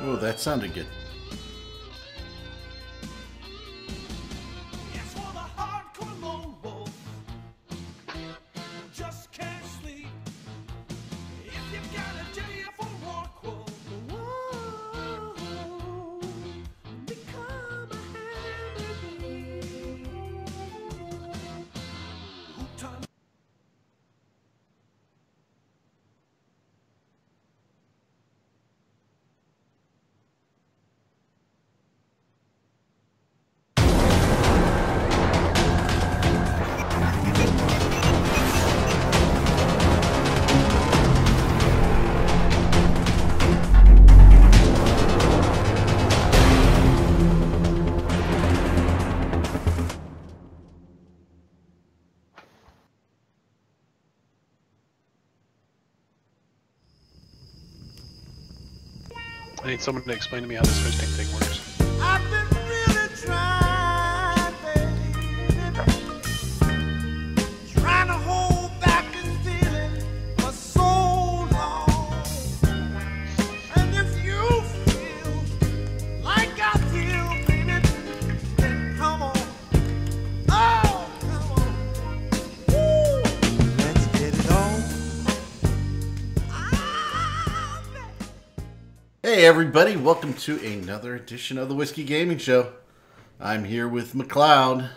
Oh, that sounded good. I need someone to explain to me how this hosting thing works. I've been really trying, baby, trying to hold back this feeling for so long. And if you feel like I feel, baby, then come on. Oh, come on. Woo. Let's get it on. Hey everybody, welcome to another edition of the Whiskey Gaming Show. I'm here with McLeod.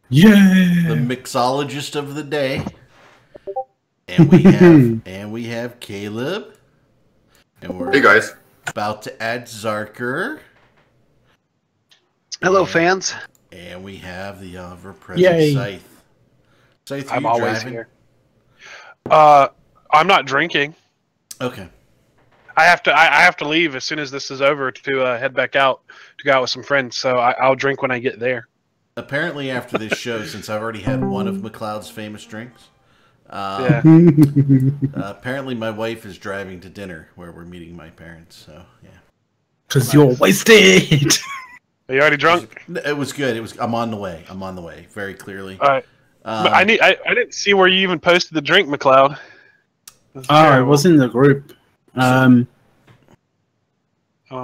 Yeah. The mixologist of the day. And we have Caleb. And we're Hey guys. about to add Zarker. Hello, fans. And we have the ever-present Yay. Scythe. Scythe, are I'm you always driving? here. I'm not drinking. Okay. I have to leave as soon as this is over to head back out to go out with some friends. So I'll drink when I get there. Apparently after this show, since I've already had one of McLeod's famous drinks, Yeah. apparently my wife is driving to dinner where we're meeting my parents. So, yeah. Because you're wasted. Are you already drunk? It was good. I'm on the way. I'm on the way. Very clearly. All right. I didn't see where you even posted the drink, McLeod. Oh, it was in the group. But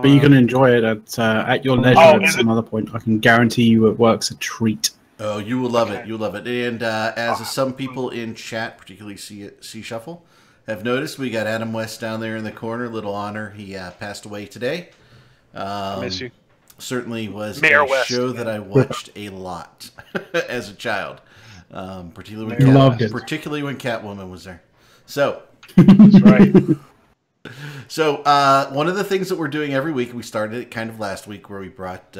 you can enjoy it at your leisure at some other point. I can guarantee you it works a treat. Oh, you will love it. You'll love it. And as some people in chat, particularly C Shuffle, have noticed, we got Adam West down there in the corner. Little honor. He passed away today. I miss you. Certainly was Mayor a West. show that I watched a lot as a child. Particularly when Catwoman was there. So, That's right. So, one of the things that we're doing every week, we started it kind of last week where we brought,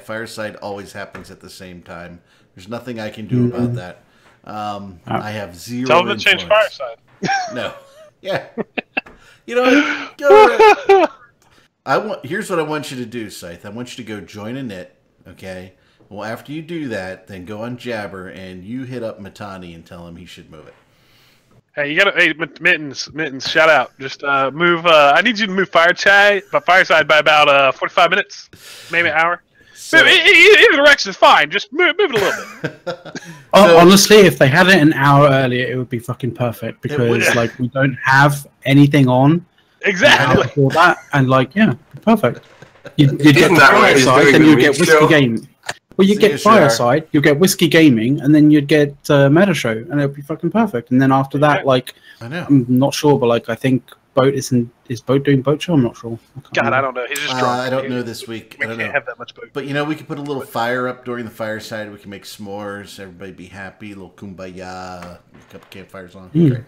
Fireside always happens at the same time. There's nothing I can do about that. I have zero Tell them to change influence. Fireside. No. Yeah. You know what? Here's what I want you to do, Scythe. I want you to go join a knit, okay? Well, after you do that, then go on Jabber and you hit up Matani and tell him he should move it. Hey, Mittens, shout out. Just move. I need you to move Fireside by about 45 minutes, maybe an hour. So, Either direction is fine. Just move it a little bit. Honestly, if they had it an hour earlier, it would be fucking perfect because like we don't have anything on Exactly. before that, and like perfect. You get Isn't that right? He's Fireside, doing then the you week get Whiskey show. Gaming. Well, you get Fireside, you'll get Whiskey Gaming, and then you'd get Meta Show, and it'll be fucking perfect. And then after that, like, I know. I'm not sure, but like, I think Boat is Boat doing Boat Show? I'm not sure. I don't know. He's just drunk. I don't know this week. We I don't can't know. have that much boat. But, you know, we could put a little fire up during the fireside. We can make s'mores. Everybody be happy. A little kumbaya. A couple campfires on. Great.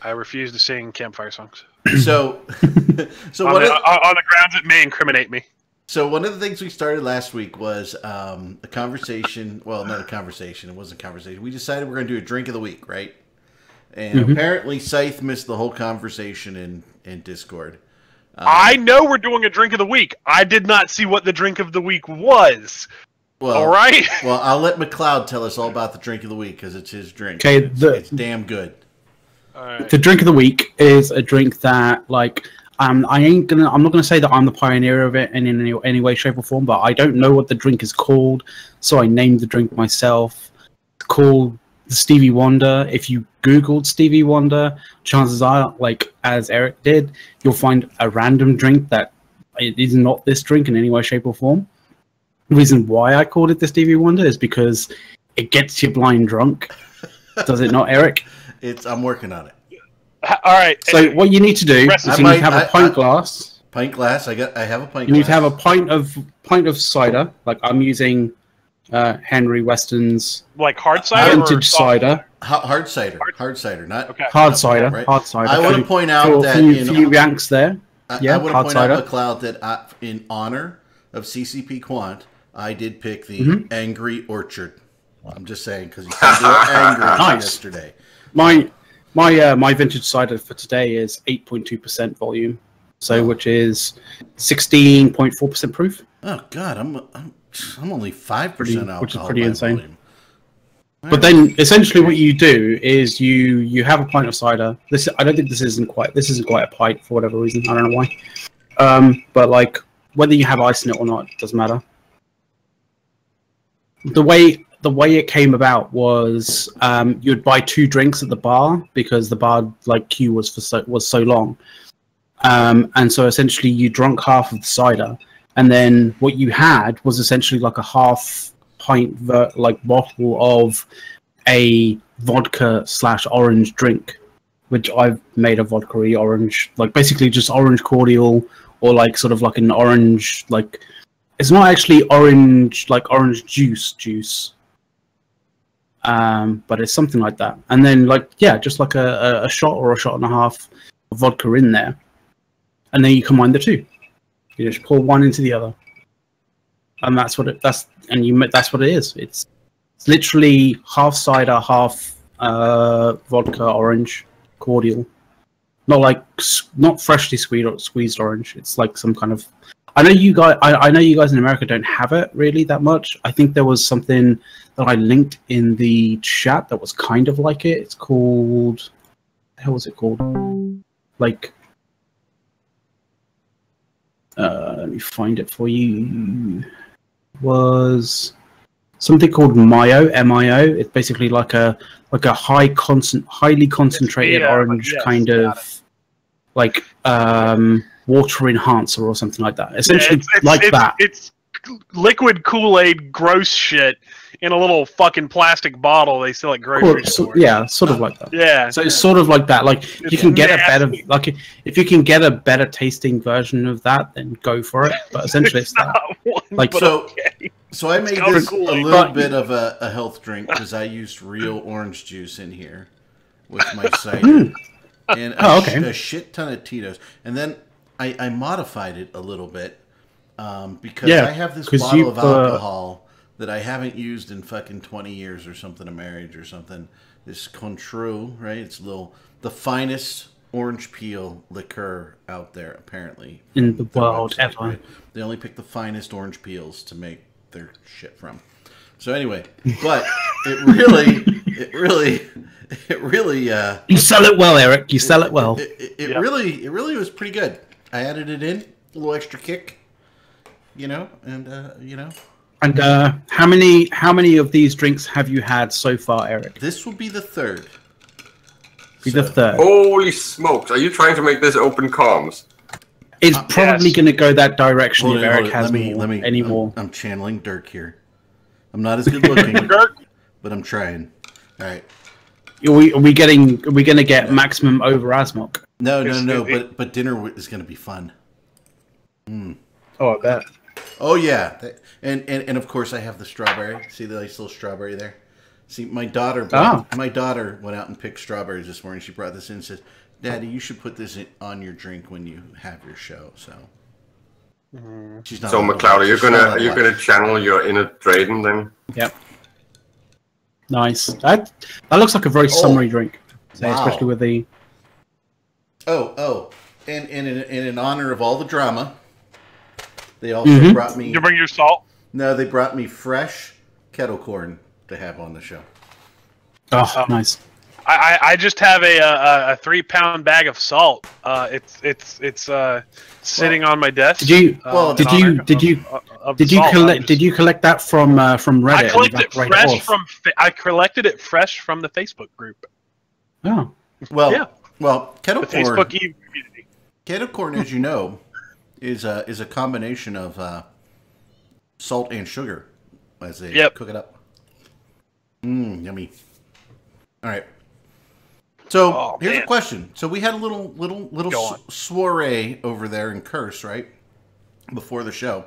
I refuse to sing campfire songs. So, on the grounds it may incriminate me. So one of the things we started last week was a conversation. Well, not a conversation. It wasn't a conversation. We decided we're going to do a drink of the week, right? And apparently Scythe missed the whole conversation in Discord. I know we're doing a drink of the week. I did not see what the drink of the week was. Well, all right. Well, I'll let McLeod tell us all about the drink of the week because it's his drink. Okay, it's damn good. All right. The drink of the week is a drink that, like, I'm not gonna say that I'm the pioneer of it in any way, shape, or form, but I don't know what the drink is called, so I named the drink myself. It's called the Stevie Wonder. If you Googled Stevie Wonder, chances are, like as Eric did, you'll find a random drink that it is not this drink in any way, shape, or form. The reason why I called it the Stevie Wonder is because it gets you blind drunk. Does it not, Eric? I'm working on it. All right. So what you need to do is you need to have a pint glass. Pint glass. I have a pint. You need to have a pint of cider. Like I'm using Henry Weston's like hard cider, vintage cider. Hard cider. Hard cider. Not okay. Hard cider. Right. Hard cider. I want to point out for that you Yanks there. I want to point out, McLeod, that in honor of CCP Quant, I did pick the Angry Orchard. I'm just saying because you said you were angry yesterday. My vintage cider for today is 8.2% volume, so which is 16.4% proof. Oh God, I'm only 5% alcohol, which is pretty insane. Volume. But then essentially what you do is you have a pint of cider. I don't think this isn't quite a pint for whatever reason. I don't know why. But like whether you have ice in it or not doesn't matter. The way it came about was you'd buy 2 drinks at the bar because the bar like queue was so long, and so essentially you drank half of the cider, and then what you had was essentially like a half pint bottle of a vodka / orange drink, which I've made a vodka-y orange, like basically just orange cordial or like sort of like an orange, like it's not actually orange, like orange juice. But it's something like that. And then like, yeah, just like a shot or a shot and a half of vodka in there. And then you combine the two. You just pour one into the other. And that's what it is. It's literally half cider, half vodka orange cordial. Not freshly squeezed orange. It's like some kind of, I know you guys in America don't have it really that much. I think there was something that I linked in the chat that was kind of like it. It's called, how was it called? Like, let me find it for you. It was something called Mio, M-I-O. It's basically like a highly concentrated orange kind of like water enhancer or something like that. Essentially, It's liquid Kool-Aid, gross shit in a little fucking plastic bottle they sell at grocery stores. Yeah, sort of like that. Yeah. So it's sort of like that. Like you can get nasty. If you can get a better tasting version of that, then go for it. But essentially, it's that. So I made this a little bit of a health drink because I used real orange juice in here with my cider and a shit ton of Tito's, and then I modified it a little bit because I have this bottle of alcohol that I haven't used in fucking 20 years or something of marriage or something. This Cointreau, right? It's the finest orange peel liqueur out there, apparently. In the world, ever. Right? They only pick the finest orange peels to make their shit from. So anyway, but it really you sell it well, Eric. You sell it well. It really was pretty good. I added it in, a little extra kick, and And how many of these drinks have you had so far, Eric? This will be the third. The third. Holy smokes! Are you trying to make this open comms? It's probably going to go that direction if Eric has any more. I'm channeling Dirk here. I'm not as good looking, but I'm trying. All right. Are we going to get maximum over Asmok? No. But dinner is going to be fun. Oh, I bet. Oh yeah, and of course I have the strawberry. See the nice little strawberry there. See, my daughter went out and picked strawberries this morning. She brought this in and said, "Daddy, you should put this on your drink when you have your show." So, she's not. So McLeod, are you gonna channel your inner Drayden then? Yep. Nice. That looks like a very summery drink, especially with the. And in honor of all the drama, they also brought me. You bring your salt? No, they brought me fresh kettle corn to have on the show. Oh, nice. I just have a 3-pound bag of salt. It's sitting on my desk. Did you collect that from Reddit? I collected it Right fresh off? from. I collected it fresh from the Facebook group. Oh, Well, Yeah. well, The kettle corn. Facebook community. Kettle corn, as you know, is a combination of salt and sugar as they Yep. cook it up. Yummy. All right. So Oh, here's a man. question. So we had a little Go on. soiree over there in Curse, right? Before the show.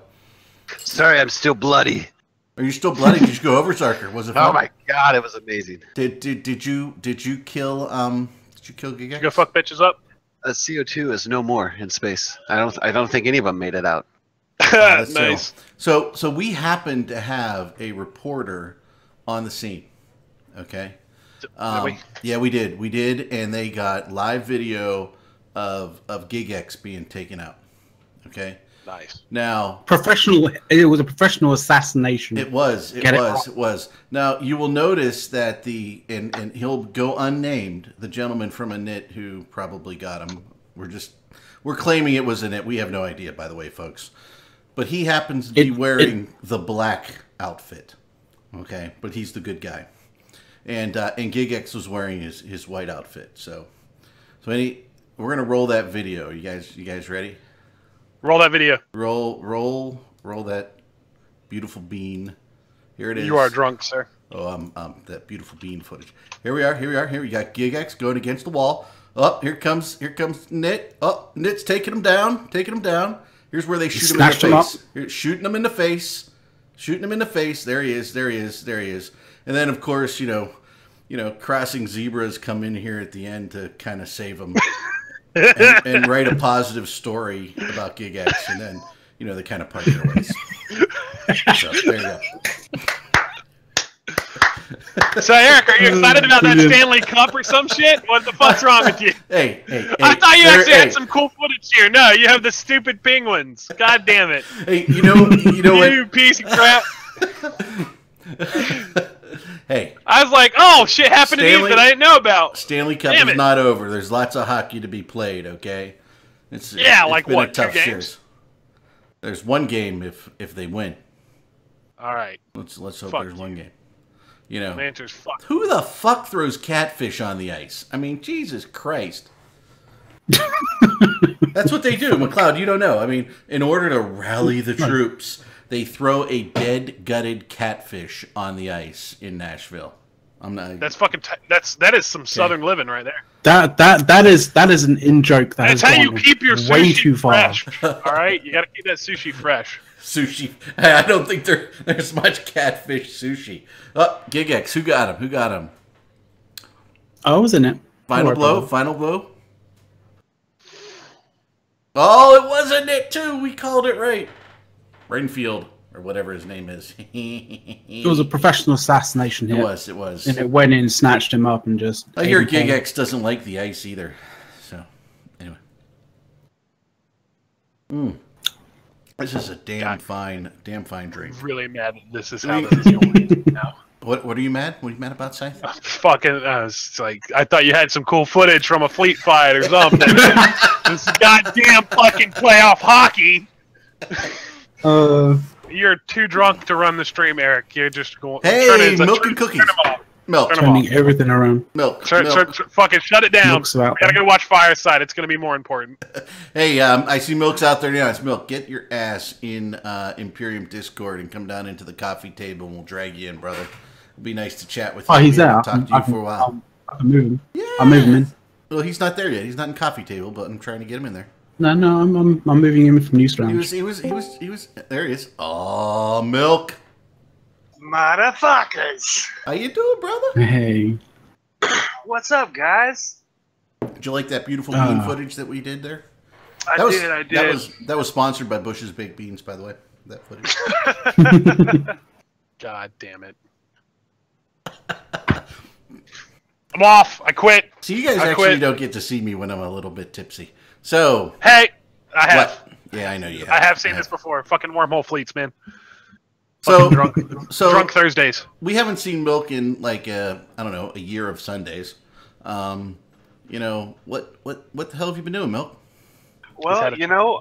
Sorry, I'm still bloody. Are you still bloody? Did you go over, Zarker? Was it fun? Oh my god, it was amazing. Did you kill Giga? Go fuck bitches up. CO2 is no more in space. I don't think any of them made it out. That's Nice. So we happened to have a reporter on the scene. Okay. we? Yeah, we did, and they got live video of GigX being taken out. Okay. Nice. Now professional. It was a professional assassination. it was. Now you will notice that and he'll go unnamed. The gentleman from a knit who probably got him. We're claiming it was a knit. We have no idea, by the way, folks. But he happens to be wearing the black outfit. Okay, but he's the good guy. And GigX was wearing his white outfit. So we're gonna roll that video. You guys ready? Roll that video. Roll that beautiful bean. Here it is. You are drunk, sir. Oh, that beautiful bean footage. Here we are. Here we got GigX going against the wall. Oh, here comes Knit. Oh, Knit's taking him down. Here's where they shoot him in the face. Here, shooting him in the face. There he is. And then, of course, you know, crossing zebras come in here at the end to kind of save him and write a positive story about GigX, and then, you know, they kind of part their ways. So there you go. So, Eric, are you excited about that Stanley Cup or some shit? What the fuck's wrong with you? Hey, I thought you actually had some cool footage here. No, you have the stupid penguins. God damn it. Hey, you know what? You piece of crap. Hey, I was like, oh, shit happened to these Stanley- that I didn't know about. Stanley Cup Damn is it. not over. There's lots of hockey to be played. Okay. It's Like been what, a tough 2 games? series. There's one game if they win. All right. Let's hope Fuck there's you. one game. You know, The answer's fuck. who the fuck throws catfish on the ice? I mean, Jesus Christ. That's what they do, McLeod. You don't know. I mean, in order to rally the troops, they throw a dead, gutted catfish on the ice in Nashville. I'm not. That's fucking. That is some southern living right there. That is an in joke. That's how you keep your way sushi too far. fresh. All right, you got to keep that sushi fresh. Sushi. I don't think there's much catfish sushi. Oh, GigX. Who got him? I was in it. Final blow. Oh, it wasn't it too. We called it right. Rainfield or whatever his name is. It was a professional assassination hit. It was. And it went in, snatched him up, and just. I hear ate him. GigX doesn't like the ice either. So, anyway. This is a damn fine drink. I'm really mad that this is how this is going now. What are you mad? What are you mad about, Scythe? Fucking, it's like I thought you had some cool footage from a fleet fight or something. This goddamn fucking playoff hockey. You're too drunk to run the stream, Eric. You're just going. Hey, milk and cookies. Turn them off. Milk. Turn 'em off. Turning everything around. Milk. Fucking shut it down. Milk's out We gotta there. go watch Fireside. It's gonna be more important. Hey, I see Milk's out there now. It's Milk. Get your ass in Imperium Discord and come down into the coffee table, and we'll drag you in, brother. It'd be nice to chat with you. Oh, he's We there. haven't talked to you for a while. I can move him. I'm moving him in. Well, he's not there yet. He's not in coffee table, but I'm trying to get him in there. No, I'm moving him from News He Lounge. was. There he is. Oh, Milk. Motherfuckers! How you doing, brother? Hey. What's up, guys? Did you like that beautiful bean footage that we did there? I did. That was sponsored by Bush's Baked Beans, by the way. That footage. God damn it. I'm off. I quit. So you guys I actually quit. don't get to see me when I'm a little bit tipsy. So Hey, I have. what? Yeah, I know you have. I have seen this before. Fucking wormhole fleets, man. So Fucking drunk Thursdays. we haven't seen Milk in like I don't know, a year of Sundays. You know, what the hell have you been doing, Milk? Well, you know,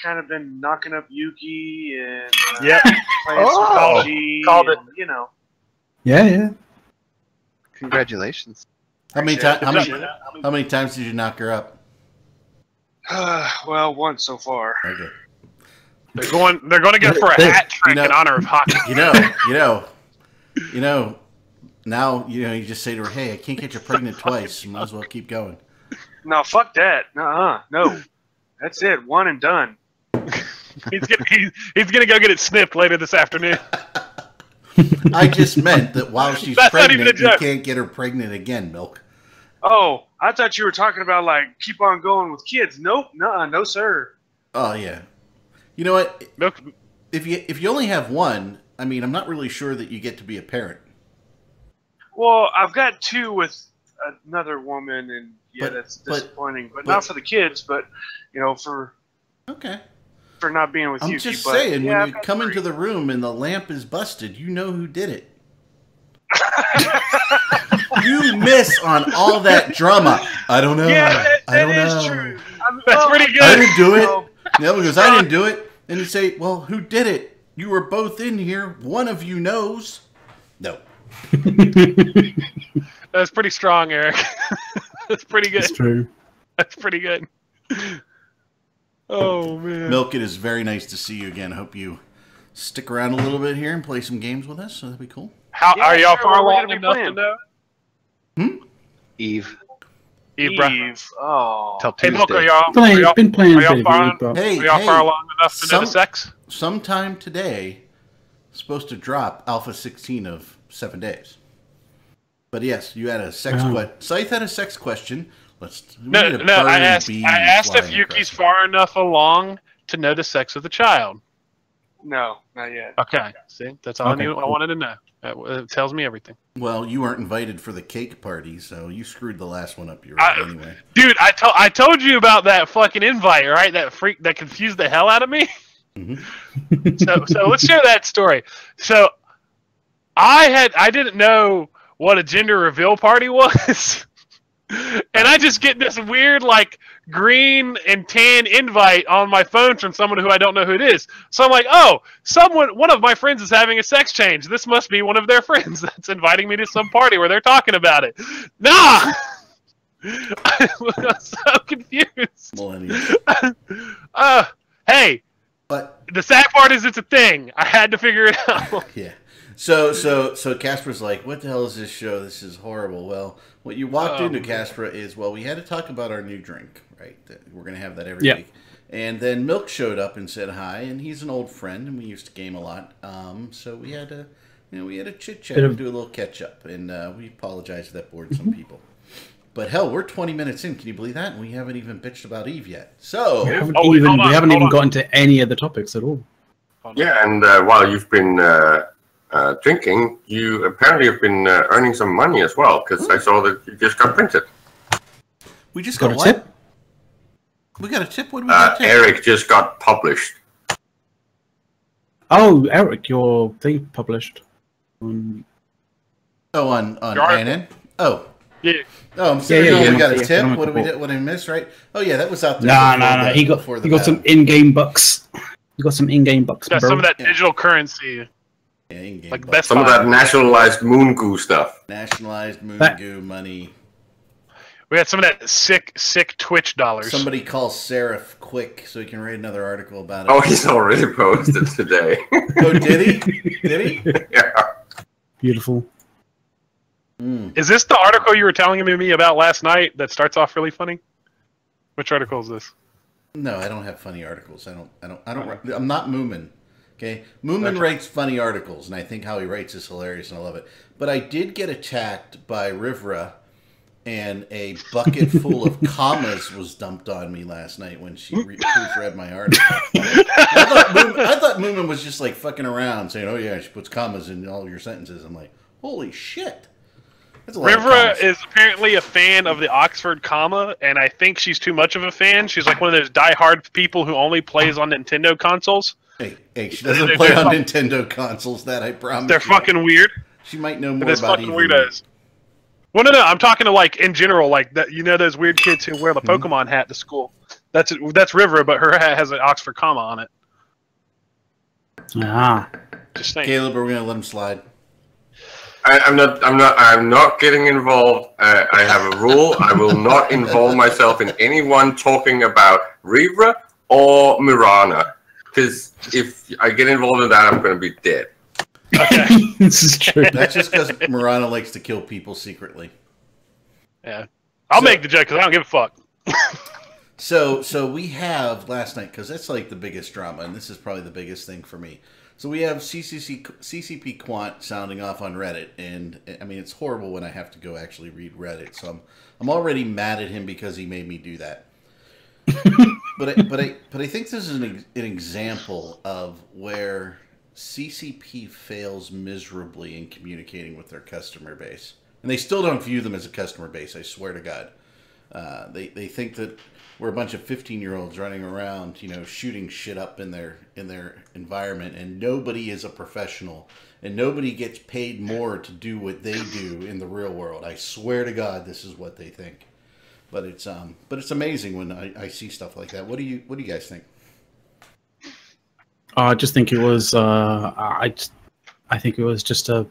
kind of been knocking up Yuki and Yep. playing some PUBG. Called it. And, you know. Yeah. Congratulations. How many Appreciate how many times did you knock her up? Well, once so far. Okay. They're going to go for a hat trick in honor of hockey. You know. Now you just say to her, "Hey, I can't get you pregnant twice. You might as well keep going." No, fuck that. No. That's it. One and done. He's gonna go get it snipped later this afternoon. I just meant that while she's That's not even a pregnant, you joke. can't get her pregnant again, Milk. Oh, I thought you were talking about, like, keep on going with kids. Nope. No, sir. Oh yeah. You know what? Milk, If you only have one, I mean, I'm not really sure that you get to be a parent. Well, I've got two with another woman, and But- that's but- disappointing. But but- not for the kids, but, you know, for Okay. not being with I'm Yuki. just but, saying, yeah, when I've you got come three. into the room and the lamp is busted, you know who did it. You miss on all that drama. I don't know. Yeah, I don't that is know. true. That's pretty good. I didn't do it. No. Neil goes, I didn't do it. And you say, well, who did it? You were both in here. One of you knows. No. That's pretty strong, Eric. That's pretty good. It's true. That's pretty good. Oh man. Milk, it is very nice to see you again. Hope you stick around a little bit here and play some games with us. So that'd be cool. How Yeah, are y'all sure, far what are we along gonna be enough to playing? know? Eve. Eve, bro. Eve. Oh. Till Hey, Milk, are Tuesday. y'all? Are y'all, Been playing are a y'all bit far, of it, but Hey, are y'all far along enough to know the some- sex? Sometime today, supposed to drop Alpha 16 of 7 days. But yes, you had a sex Oh. question. Scythe had a sex question. We No. need a I bird asked. bee I asked if flying Yuki's across. far enough along to know the sex of the child. No, not yet. Okay. See, that's all Okay, I knew. I cool. wanted to know. It tells me everything. Well, you weren't invited for the cake party, so you screwed the last one up your right anyway. Dude, I told you about that fucking invite, right? That freak that confused the hell out of me. So let's share that story. So I didn't know what a gender reveal party was. And I just get this weird, like, green and tan invite on my phone from someone who I don't know who it is. So I'm like, oh, one of my friends is having a sex change. This must be one of their friends that's inviting me to some party where they're talking about it. Nah! I was so confused. Millennials. Hey, But the sad part is it's a thing. I had to figure it out. yeah. So Casper's like, what the hell is this show? This is horrible. Well, what you walked into, Casper, is, well, we had to talk about our new drink, right? That we're going to have that every Yeah. week. And then Milk showed up and said hi, and he's an old friend, and we used to game a lot. So we had to, we had a chit chat and do a little catch up, and we apologize if that bored some people. But hell, we're 20 minutes in. Can you believe that? And we haven't even bitched about Eve yet. So we haven't Oh, wait, hold on, we haven't hold even on. gotten to any of the topics at all. Yeah, and while you've been drinking, you apparently have been earning some money as well, because I saw that you just got printed. we just Got got a what? tip? We got a tip. What do we got? Tip? Eric just got published. Oh, Eric, your thing published. Oh, on Your article. ANN. Oh. Yeah. Oh, I'm saying yeah, we got a yeah, tip. economic What did we report. do? What did I miss? Right? Oh yeah, that was out there. No. He got some in-game bucks. You got some in-game bucks, Got bro. some of that Yeah. digital currency. Yeah, in-game Like bucks. Best Some of Buy. that nationalized moon goo stuff. Nationalized moon That- goo money. We had some of that sick Twitch dollars. Somebody call Seraph quick so he can write another article about it. Oh, he's already posted today. Oh, did he? Did he? Yeah. Beautiful. Is this the article you were telling me about last night that starts off really funny? Which article is this? No, I don't have funny articles. I'm not Moomin. Okay, Moomin writes funny articles, and I think how he writes is hilarious, and I love it. But I did get attacked by Rivra, and a bucket full of commas was dumped on me last night when she proofread my article. I thought Moomin was just like fucking around, saying, "Oh yeah, she puts commas in all your sentences." I'm like, "Holy shit!" That's a lot of Rivera commas. is apparently a fan of the Oxford comma, and I think she's too much of a fan. She's like one of those diehard people who only plays on Nintendo consoles. Hey, she doesn't play on Nintendo consoles. That I promise. They're you. fucking weird. She might know more They're about fucking even weirdos. Well, no, I'm talking to like in general, like that. You know, those weird kids who wear the Pokemon hat to school. That's River, but her hat has an Oxford comma on it. Ah. Just saying. Caleb, are we gonna let him slide? I'm not getting involved. I have a rule. I will not involve myself in anyone talking about Rivra or Mirana. Because if I get involved in that, I'm going to be dead. Okay. This is true. That's just because Murano likes to kill people secretly. Yeah. I'll make the joke because I don't give a fuck. So we have last night, because that's like the biggest drama, and this is probably the biggest thing for me. So we have CCP Quant sounding off on Reddit, and I mean it's horrible when I have to go actually read Reddit. So I'm already mad at him because he made me do that. but I think this is an example of where CCP fails miserably in communicating with their customer base, and they still don't view them as a customer base. I swear to God, they think that we're a bunch of 15-year-olds running around, you know, shooting shit up in their environment, and nobody is a professional, and nobody gets paid more to do what they do in the real world. I swear to God, this is what they think. But it's amazing when I see stuff like that. What do you guys think? I just think it was. I think it was just a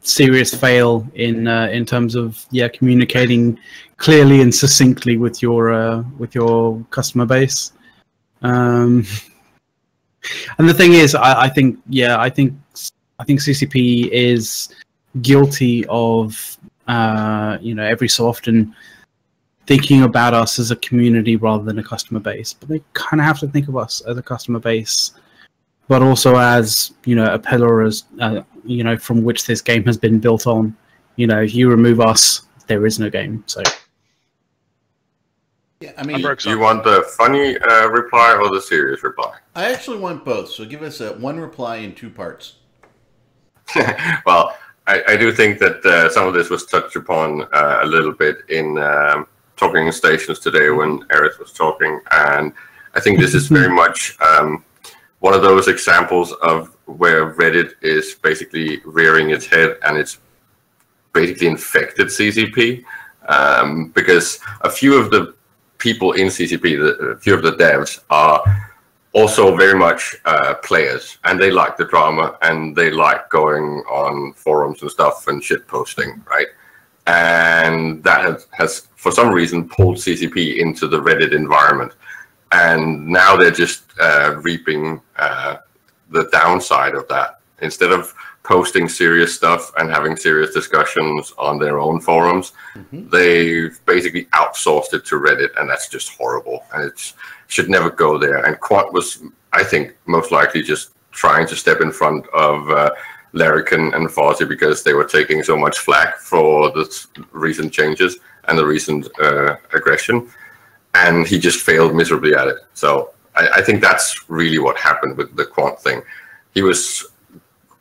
serious fail in terms of communicating clearly and succinctly with your customer base. And the thing is, I think CCP is guilty of every so often thinking about us as a community rather than a customer base. But they kind of have to think of us as a customer base, but also as a pillar, as from which this game has been built on. If you remove us, there is no game. So yeah, I mean, do you want the funny reply or the serious reply? I actually want both. So give us one reply in 2 parts. Well, I do think that some of this was touched upon a little bit in Talking Stations today when Aerith was talking, and I think this is very much one of those examples of where Reddit is basically rearing its head, and it's basically infected CCP, because a few of the people in CCP, a few of the devs, are also very much players, and they like the drama, and they like going on forums and stuff and shit posting, right? And that has for some reason pulled CCP into the Reddit environment, and now they're just reaping the downside of that. Instead of posting serious stuff and having serious discussions on their own forums, they've basically outsourced it to Reddit, and that's just horrible, and it should never go there. And Quant was, I think, most likely just trying to step in front of Larrikin and Fawzi because they were taking so much flack for the recent changes and the recent aggression, and he just failed miserably at it. So I think that's really what happened with the Quant thing. He was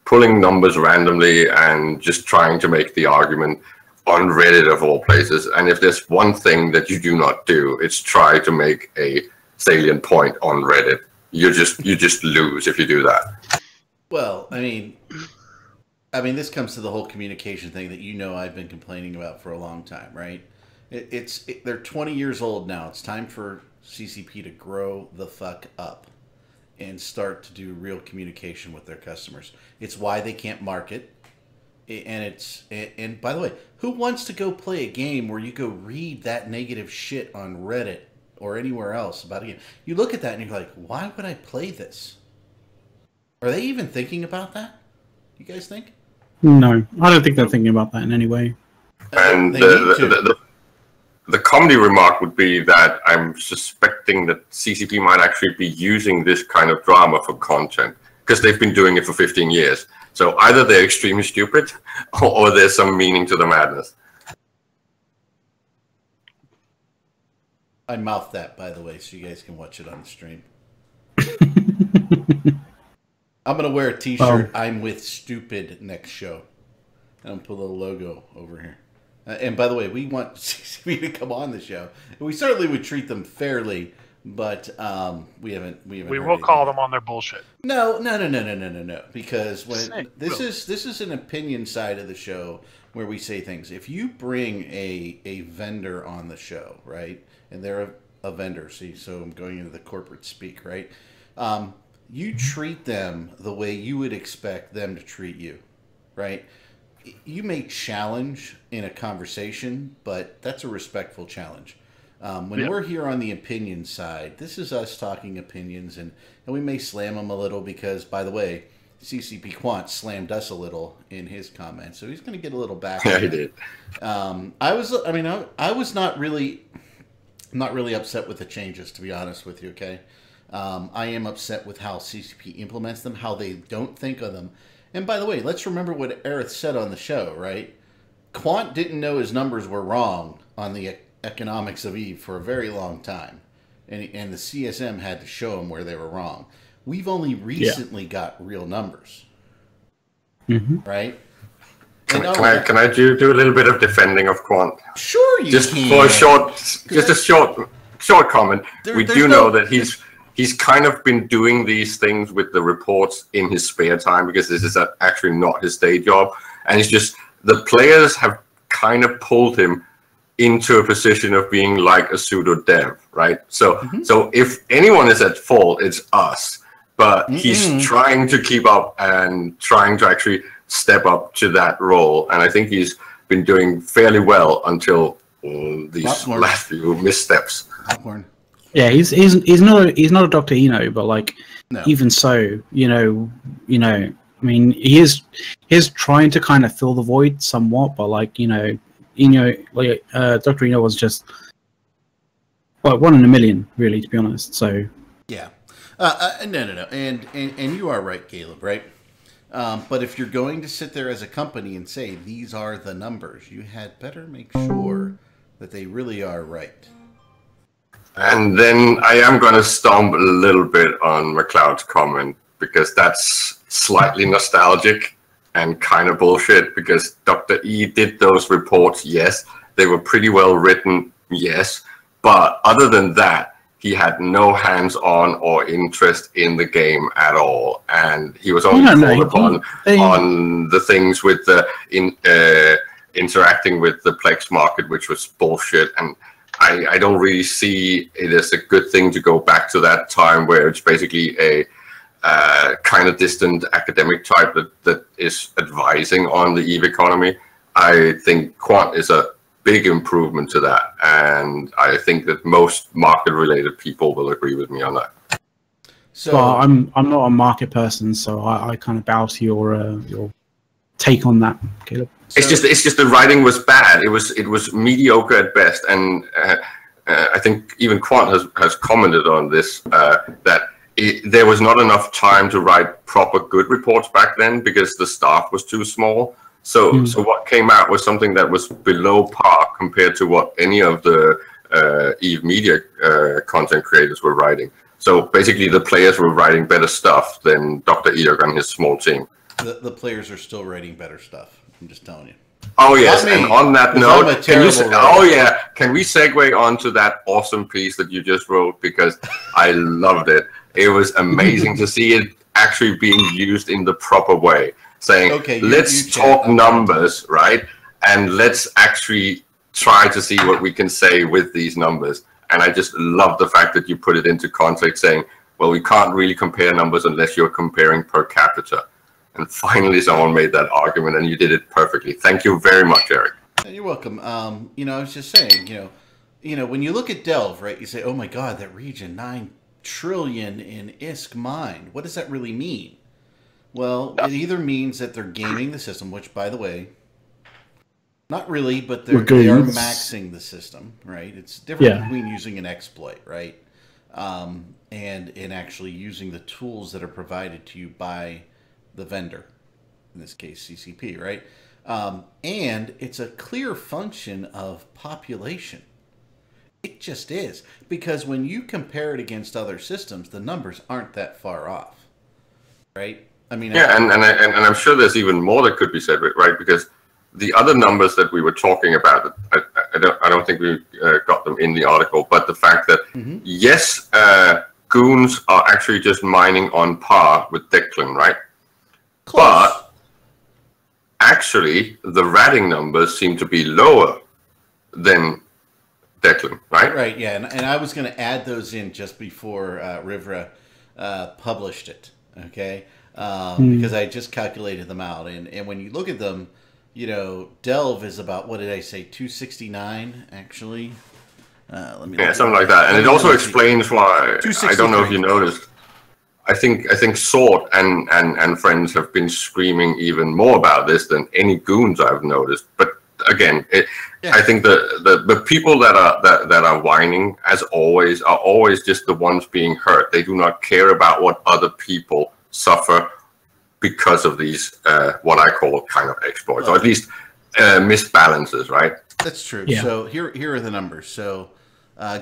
pulling numbers randomly and just trying to make the argument on Reddit of all places. And if there's one thing that you do not do, it's try to make a salient point on Reddit. You just lose if you do that. Well, I mean, this comes to the whole communication thing that I've been complaining about for a long time, right? They're 20 years old now. It's time for CCP to grow the fuck up and start to do real communication with their customers. It's why they can't market. And by the way, who wants to go play a game where you go read that negative shit on Reddit or anywhere else about a game? You look at that and you're like, why would I play this? Are they even thinking about that? You guys think? No, I don't think they're thinking about that in any way. And the comedy remark would be that I'm suspecting that CCP might actually be using this kind of drama for content, because they've been doing it for 15 years. So either they're extremely stupid or there's some meaning to the madness. I mouthed that, by the way, so you guys can watch it on the stream. I'm going to wear a t-shirt, I'm with stupid next show. And I'm going to put a little logo over here. And by the way, we want CCP to come on the show. We certainly would treat them fairly, but we haven't. We will call them on their bullshit. No. Because when this is an opinion side of the show where we say things. If you bring a vendor on the show, right, and they're a vendor, so I'm going into the corporate speak, right? You treat them the way you would expect them to treat you, right? You may challenge in a conversation, but that's a respectful challenge. When we're here on the opinion side, this is us talking opinions, and we may slam them a little because, by the way, CCP Quant slammed us a little in his comments, so he's going to get a little back. Yeah, he did. I was not really upset with the changes, to be honest with you. Okay, I am upset with how CCP implements them, how they don't think of them. And by the way, let's remember what Aerith said on the show, right? Quant didn't know his numbers were wrong on the economics of EVE for a very long time, and the CSM had to show him where they were wrong. We've only recently got real numbers, right? Can I do a little bit of defending of Quant? Sure, you just can. For a short comment. We do know that he's kind of been doing these things with the reports in his spare time because this is actually not his day job, and it's just the players have kind of pulled him into a position of being like a pseudo dev, right? So if anyone is at fault, it's us. But he's trying to keep up and trying to actually step up to that role, and I think he's been doing fairly well until these last few missteps. Yeah, he's not a Dr. Eno, but like even so, I mean, he is trying to kind of fill the void somewhat, but like Dr. Eno was just one in a million, really, to be honest. So yeah. No, and you are right, Caleb, right? But if you're going to sit there as a company and say these are the numbers, you had better make sure that they really are right. And then I am going to stomp a little bit on McLeod's comment because that's slightly nostalgic and kind of bullshit because Dr. E did those reports, yes. They were pretty well written, yes. But other than that, he had no hands-on or interest in the game at all, and he was only called upon on the things with the interacting with the Plex market, which was bullshit. And I don't really see it as a good thing to go back to that time where it's basically a kind of distant academic type that is advising on the EVE economy. I think Quant is a big improvement to that, and I think that most market-related people will agree with me on that. So well, I'm not a market person, so I kind of bow to your take on that, Caleb. So, it's just the writing was bad. It was mediocre at best, and I think even Quant has commented on this that there was not enough time to write proper good reports back then because the staff was too small. So what came out was something that was below par compared to what any of the EVE Media content creators were writing. So basically the players were writing better stuff than Dr. Eog and his small team. The players are still writing better stuff. I'm just telling you. Oh yes, and on that note, can we segue onto that awesome piece that you just wrote, because I loved it. It was amazing to see it actually being used in the proper way. Saying, okay, let's talk numbers, right? And let's actually try to see what we can say with these numbers. And I just love the fact that you put it into context saying, well, we can't really compare numbers unless you're comparing per capita. And finally, someone made that argument, and you did it perfectly. Thank you very much, Eric. You're welcome. I was just saying, when you look at Delve, right, you say, oh my God, that region, 9 trillion in ISK mined. What does that really mean? Well, it either means that they're gaming the system, which, by the way, not really, but they are maxing the system, right? It's different between using an exploit, right, and actually using the tools that are provided to you by the vendor, in this case CCP, right? And it's a clear function of population. It just is, because when you compare it against other systems, the numbers aren't that far off, right? I mean, and I'm sure there's even more that could be said, right? Because the other numbers that we were talking about, I don't think we got them in the article, but the fact that yes, goons are actually just mining on par with Declan, right? Close. But actually the ratting numbers seem to be lower than Declan, right? Right, yeah, and I was going to add those in just before Rivra published it, okay? Because I just calculated them out, and when you look at them, you know, Delve is about, what did I say, 269 actually? Let me something like that, and it also explains why. I don't know if you noticed. I think Sword and friends have been screaming even more about this than any goons I've noticed. But again, I think the people that are whining, as always, are always just the ones being hurt. They do not care about what other people suffer because of these what I call kind of exploits, or at least misbalances, right? That's true. Yeah. So here are the numbers. So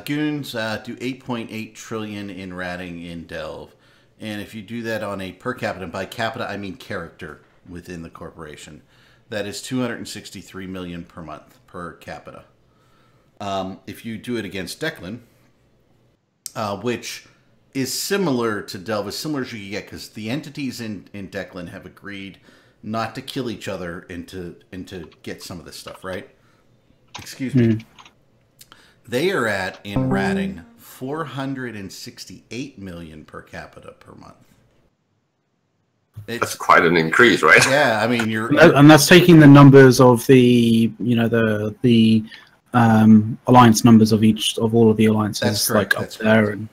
goons do 8.8 trillion in ratting in Delve. And if you do that on a per capita, and by capita I mean character within the corporation, that is 263 million per month per capita. If you do it against Declan, which is similar to Delve, as similar as you can get, because the entities in Declan have agreed not to kill each other and to get some of this stuff, right? Excuse me. They are at, in ratting, 468 million per capita per month. That's quite an increase, right? Yeah, I mean, and that's taking the numbers of the, you know, the alliance numbers of all of the alliances. That's correct. Like up there. And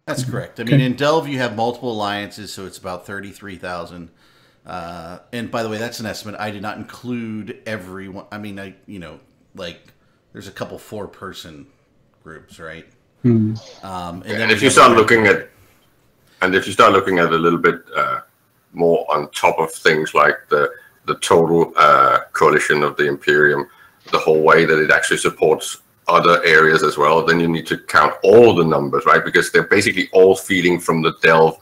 that's correct. I mean, in Delve you have multiple alliances, so it's about 33,000. And by the way, that's an estimate. I did not include everyone. I mean, like there's a couple 4-person groups, right? And then if you start looking at, a little bit more on top of things like the total coalition of the Imperium, the whole way that it actually supports other areas as well, then you need to count all the numbers, right? Because they're basically all feeding from the Delve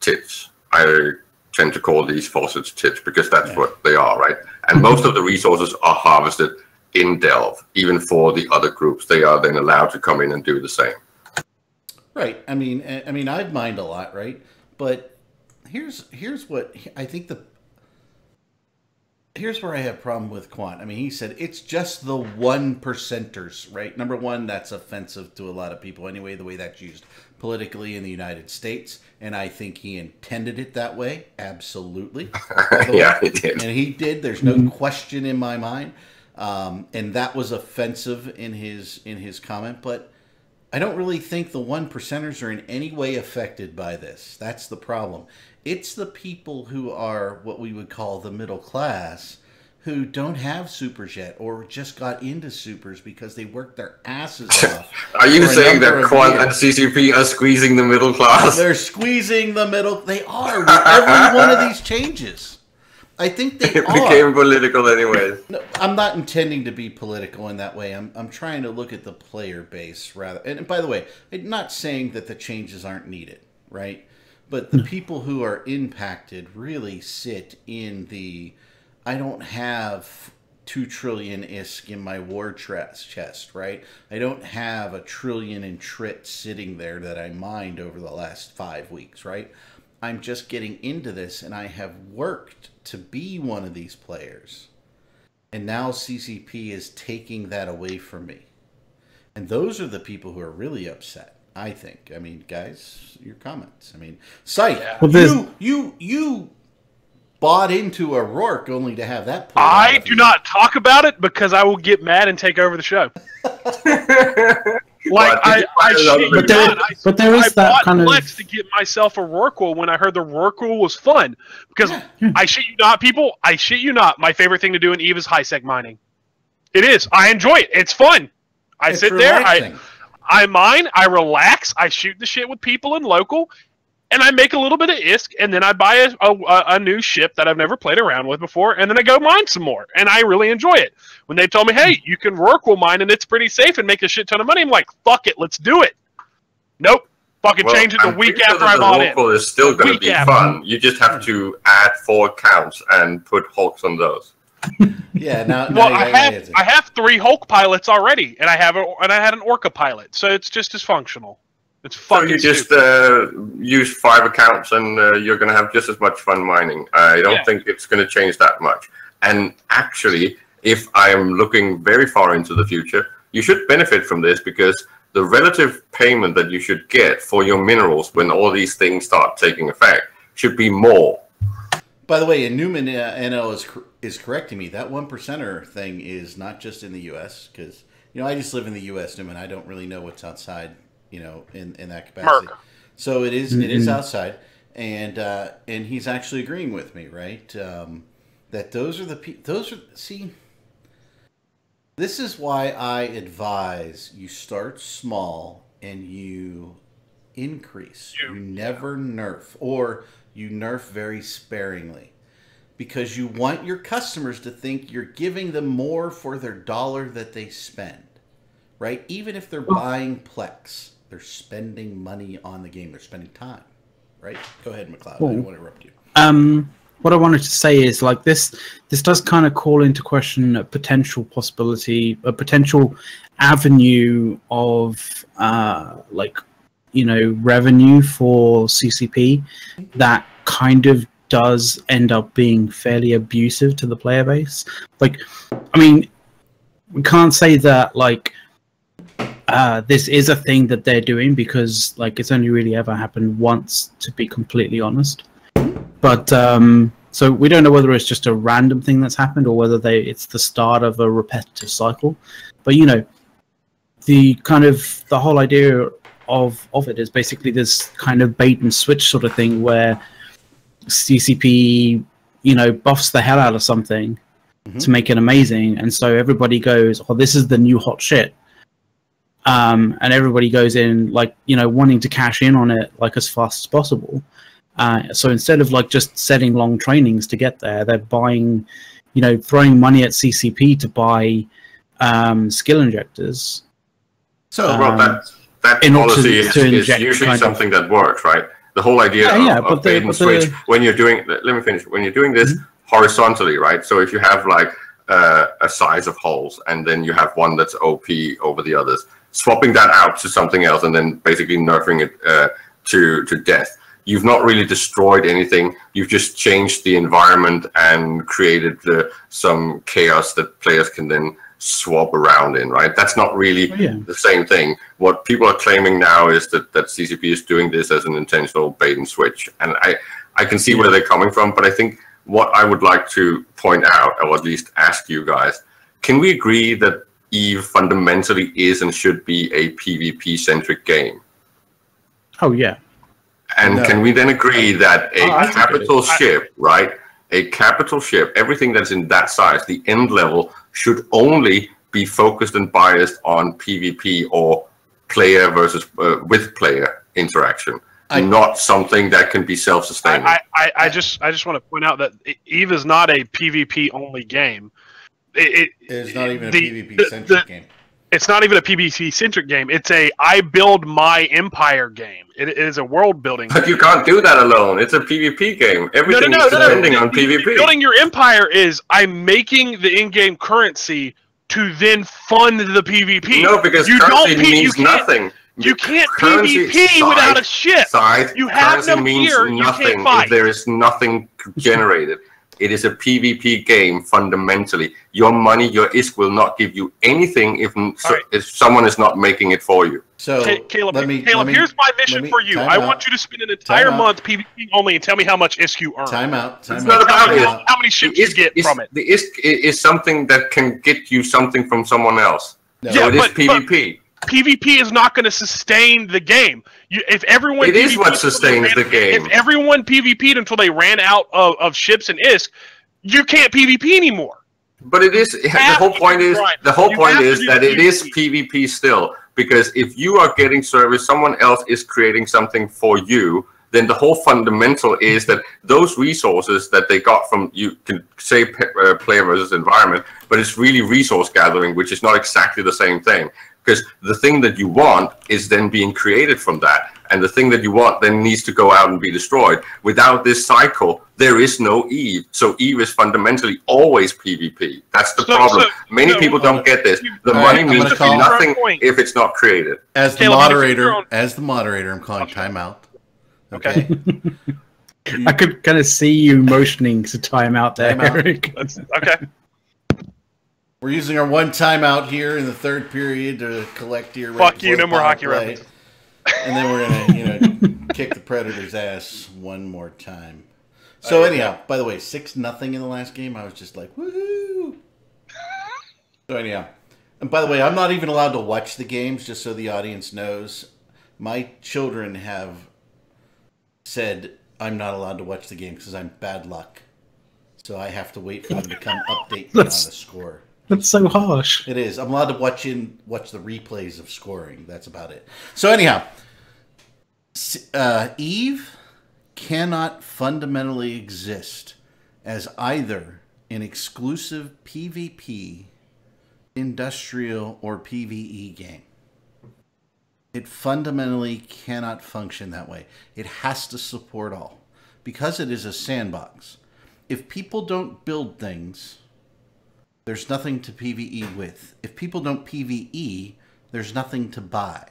tits. I tend to call these faucets tits because that's what they are, right? And most of the resources are harvested in Delve, even for the other groups. They are then allowed to come in and do the same. Right. I mean, I've mined a lot, right? But here's what I think here's where I have a problem with Quant. I mean, he said it's just the 1%ers, right? Number one, that's offensive to a lot of people anyway, the way that's used politically in the United States. And I think he intended it that way. Absolutely. Yeah, he did. And he did. There's no question in my mind. And that was offensive in his comment. But I don't really think the 1%ers are in any way affected by this. That's the problem. It's the people who are what we would call the middle class, who don't have supers yet, or just got into supers because they worked their asses off. Are you saying that Quant and CCP are squeezing the middle class? They're squeezing the middle. They are with every one of these changes. I think they it became political anyway. No, I'm not intending to be political in that way. I'm trying to look at the player base rather. And by the way, I'm not saying that the changes aren't needed, right? But the people who are impacted really sit in the, I don't have 2 trillion ISK in my war chest, right? I don't have a trillion in TRIT sitting there that I mined over the last 5 weeks, right? I'm just getting into this, and I have worked to be one of these players. And now CCP is taking that away from me. And those are the people who are really upset, I think. I mean, guys, your comments. I mean, Scythe, you bought into a Rourke only to have that pulled out I of do you. not talk about it because I will get mad and take over the show. Like, I shit you not. But there is I that bought kind Plex of... to get myself a Rorqual when I heard the Rorqual was fun. Because I shit you not, people, I shit you not, my favorite thing to do in EVE is high-sec mining. It is. I enjoy it. It's fun. It's sit relaxing. there, I mine, I relax, I shoot the shit with people in local, and I make a little bit of ISK, and then I buy a new ship that I've never played around with before, and then I go mine some more, and I really enjoy it. When they told me, hey, you can Rorqual mine, and it's pretty safe and make a shit ton of money, I'm like, fuck it, let's do it. Nope. Fucking change it the week after I bought it. Rorqual is still going to be fun. You just have to add 4 accounts and put Hulks on those. Yeah, now well, I have 3 Hulk pilots already, and I had an Orca pilot, so it's just as functional. It's fucking. So you just use 5 accounts, and you're going to have just as much fun mining. I don't think it's going to change that much. And actually, if I'm looking very far into the future, you should benefit from this because the relative payment that you should get for your minerals when all these things start taking effect should be more. By the way, and Newman NL is correcting me. That 1%er thing is not just in the U.S. because I just live in the U.S. Newman. I don't really know what's outside. In that capacity. Merc. So it is outside, and he's actually agreeing with me, right? That see. This is why I advise you start small and you increase. You never nerf, or you nerf very sparingly, because you want your customers to think you're giving them more for their dollar that they spend, right? Even if they're buying Plex, they're spending money on the game. They're spending time, right? Go ahead, McLeod. I don't want to interrupt you. What I wanted to say is like this does kind of call into question a potential possibility, a potential avenue of revenue for CCP that kind of does end up being fairly abusive to the player base. Like, I mean, we can't say that like this is a thing that they're doing because like it's only really ever happened once, to be completely honest. But so we don't know whether it's just a random thing that's happened or whether it's the start of a repetitive cycle. But the whole idea of it is basically this kind of bait and switch sort of thing where CCP buffs the hell out of something to make it amazing, and so everybody goes, "Oh, this is the new hot shit." And everybody goes in wanting to cash in on it like as fast as possible. So instead of like just setting long trainings to get there, they're buying, throwing money at CCP to buy skill injectors. So that policy is usually something that works, right? The whole idea of bait and switch when you're doing. Let me finish. When you're doing this horizontally, right? So if you have like a size of holes, and then you have one that's OP over the others, swapping that out to something else, and then basically nerfing it to death. You've not really destroyed anything. You've just changed the environment and created some chaos that players can then swap around in, right? That's not really the same thing. What people are claiming now is that CCP is doing this as an intentional bait and switch. And I can see where they're coming from, but I think what I would like to point out, or at least ask you guys, can we agree that EVE fundamentally is and should be a PvP-centric game? Oh, yeah. And can we then agree that a capital ship, right? A capital ship, everything that's in that size, the end level, should only be focused and biased on PvP or player versus with player interaction, not something that can be self-sustaining. I just want to point out that EVE is not a PvP only game. It's not even a PvP-centric game. It's not even a PvP-centric game. It's a I build my empire game. It is a world-building game. But you can't do that alone. It's a PvP game. Everything is depending on PvP. Building your empire is I'm making the in-game currency to then fund the PvP. No, because currency means nothing. You can't PvP without a ship. You have no gear. You can't fight. If there is nothing generated. It is a PvP game fundamentally. Your money, your ISK will not give you anything if someone is not making it for you. So, Caleb, here's my mission for you. I want you to spend an entire month PvP only and tell me how much ISK you earn. Time out. It's not about it. How many ships you get from it. The ISK is something that can get you something from someone else. No. So it is PvP. PvP is not going to sustain the game. If everyone it is what sustains the game. If everyone PvP'd until they ran out of ships and ISK, you can't PvP anymore. But it is the whole point is that it is PvP still, because if you are getting service, someone else is creating something for you. Then the whole fundamental is that those resources that they got from, you can say player versus environment, but it's really resource gathering, which is not exactly the same thing. Because the thing that you want is then being created from that. And the thing that you want then needs to go out and be destroyed. Without this cycle, there is no EVE. So EVE is fundamentally always PvP. That's the problem. Many people don't get this. The money means nothing if it's not created. As the moderator, I'm calling timeout. Okay. I could kind of see you motioning to time out there, Time out. Eric. Okay. We're using our one timeout here in the third period to collect your Fuck you, no more hockey play. references. And then we're gonna, kick the Predators' ass one more time. So anyhow, by the way, 6-0 in the last game. I was just like, woohoo! So anyhow, and by the way, I'm not even allowed to watch the games. Just so the audience knows, my children have said I'm not allowed to watch the game because I'm bad luck. So I have to wait for them to come update me on the score. That's so harsh. It is. I'm allowed to watch the replays of scoring. That's about it. So anyhow, Eve cannot fundamentally exist as either an exclusive PvP, industrial, or PvE game. It fundamentally cannot function that way. It has to support all. Because it is a sandbox. If people don't build things, there's nothing to PvE with. If people don't PvE, there's nothing to buy.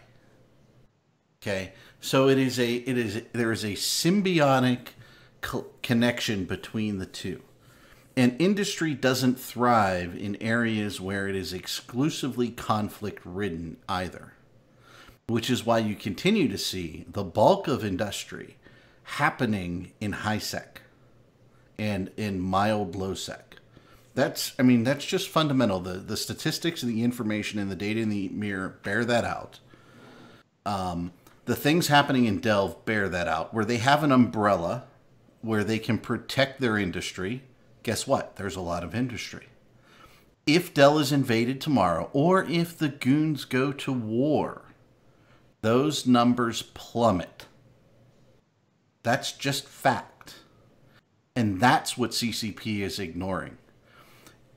Okay? So there is a symbiotic connection between the two. And industry doesn't thrive in areas where it is exclusively conflict-ridden either. Which is why you continue to see the bulk of industry happening in high sec and in mild low sec. That's just fundamental. The statistics and the information and the data in the mirror bear that out. The things happening in Delve bear that out, where they have an umbrella where they can protect their industry. Guess what? There's a lot of industry. If Dell is invaded tomorrow, or if the goons go to war, those numbers plummet. That's just fact. And that's what CCP is ignoring.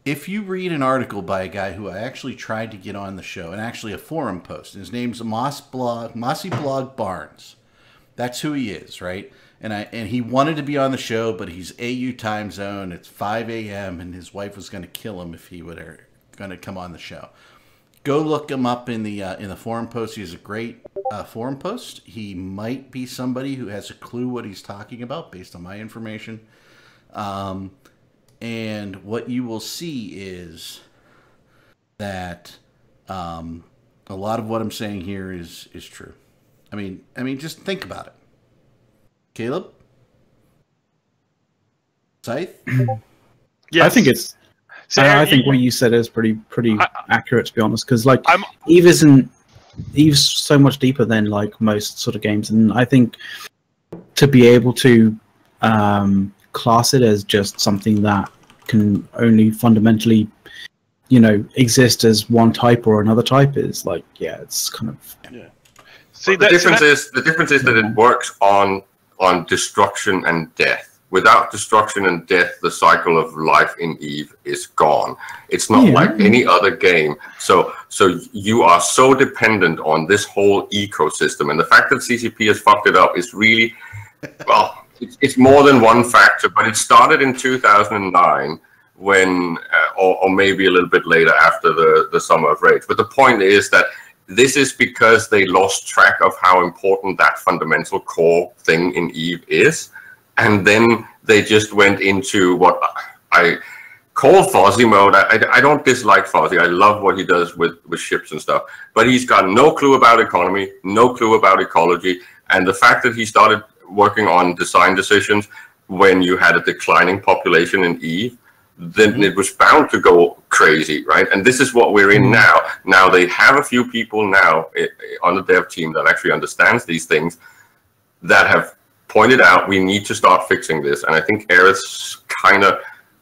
If you read an article by a guy who I actually tried to get on the show, and actually a forum post, and his name's Mossy Blog Barnes. That's who he is, right? And he wanted to be on the show, but he's AU time zone. It's 5 a.m. and his wife was going to kill him if he would going to come on the show. Go look him up in the forum post. He has a great forum post. He might be somebody who has a clue what he's talking about based on my information. And what you will see is that a lot of what I'm saying here is true. I mean, just think about it. Caleb? Scythe? Yes. I think it's. So, I think what you said is pretty accurate, to be honest. Because like I'm- Eve's so much deeper than like most sort of games, and I think to be able to class it as just something that can only fundamentally, exist as one type or another type is like, yeah, it's kind of. See, The difference is that it works on destruction and death. Without destruction and death, the cycle of life in Eve is gone. It's not like any other game. So you are so dependent on this whole ecosystem, and the fact that CCP has fucked it up is really, well, it's more than one factor. But it started in 2009 when, or maybe a little bit later after the Summer of Rage. But the point is that this is because they lost track of how important that fundamental core thing in Eve is. And then they just went into what I call Fozzie mode. I don't dislike Fozzie. I love what he does with ships and stuff. But he's got no clue about economy, no clue about ecology. And the fact that he started working on design decisions when you had a declining population in Eve, then it was bound to go crazy, right? And this is what we're in now. Now they have a few people now on the dev team that actually understands these things that have pointed out we need to start fixing this. And I think Aerith kind of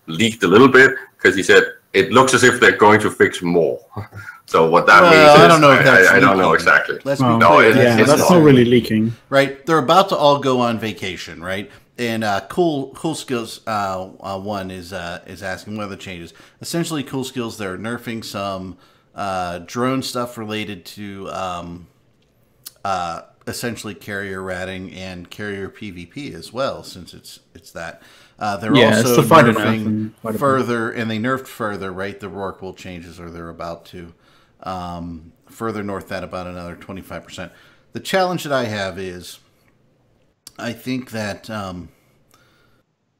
leaked a little bit because he said it looks as if they're going to fix more. So what that means is I don't know if that's I don't know leaking. exactly. Let's be No, clear. it's that's not really leaking. Right? They're about to all go on vacation, right? And Cool Skills 1 is asking what are the changes. Essentially, Cool Skills, they're nerfing some drone stuff related to essentially carrier ratting and carrier PvP as well, since it's that. They're also nerfing further, and they nerfed further, right? The Rorqual changes, or they're about to further north that about another 25%. The challenge that I have is, I think that